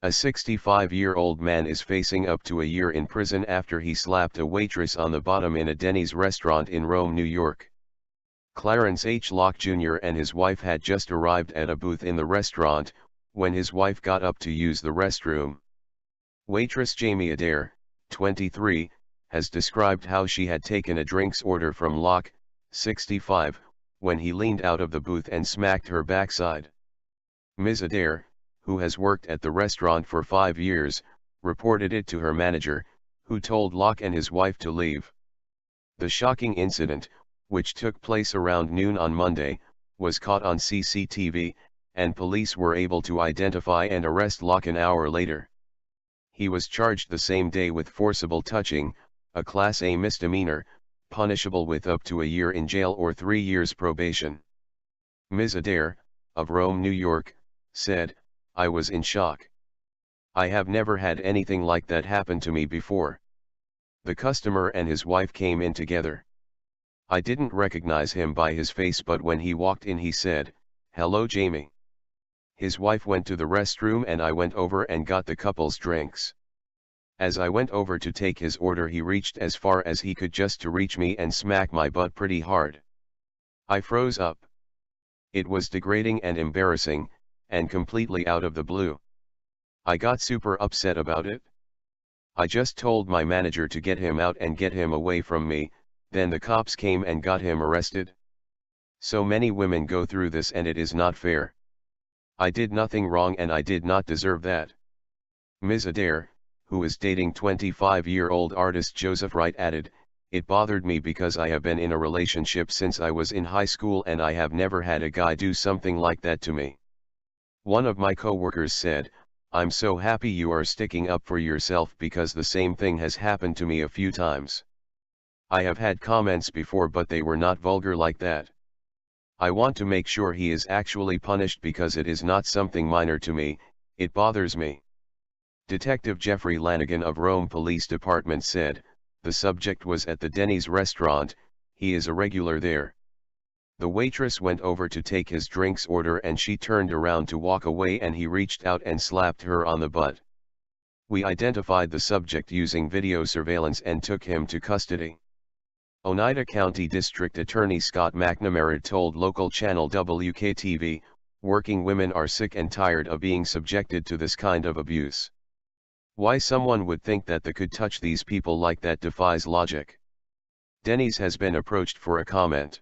A 65-year-old man is facing up to a year in prison after he slapped a waitress on the bottom in a Denny's restaurant in Rome, New York. Clarence H. Locke Jr. and his wife had just arrived at a booth in the restaurant, when his wife got up to use the restroom. Waitress Jamie Adair, 23, has described how she had taken a drinks order from Locke, 65, when he leaned out of the booth and smacked her backside. Ms. Adair, who has worked at the restaurant for 5 years, reported it to her manager, who told Locke and his wife to leave. The shocking incident, which took place around noon on Monday, was caught on CCTV, and police were able to identify and arrest Locke an hour later. He was charged the same day with forcible touching, a Class A misdemeanor, punishable with up to a year in jail or 3 years probation. Ms. Adair, of Rome, New York, said, "I was in shock. I have never had anything like that happen to me before." The customer and his wife came in together. "I didn't recognize him by his face, but when he walked in he said, 'Hello Jamie.' His wife went to the restroom and I went over and got the couple's drinks. As I went over to take his order, he reached as far as he could just to reach me and smack my butt pretty hard. I froze up. It was degrading and embarrassing, and completely out of the blue. I got super upset about it. I just told my manager to get him out and get him away from me, then the cops came and got him arrested. So many women go through this and it is not fair. I did nothing wrong and I did not deserve that." Ms. Adair, who is dating 25-year-old artist Joseph Wright, added, "It bothered me because I have been in a relationship since I was in high school and I have never had a guy do something like that to me." One of my co-workers said, "I'm so happy you are sticking up for yourself because the same thing has happened to me a few times. I have had comments before but they were not vulgar like that. I want to make sure he is actually punished because it is not something minor to me, it bothers me." Detective Jeffrey Lanigan of Rome Police Department said, "The subject was at the Denny's restaurant, he is a regular there. The waitress went over to take his drinks order and she turned around to walk away and he reached out and slapped her on the butt. We identified the subject using video surveillance and took him to custody." Oneida County District Attorney Scott McNamara told local channel WKTV, "Working women are sick and tired of being subjected to this kind of abuse. Why someone would think that they could touch these people like that defies logic." Denny's has been approached for a comment.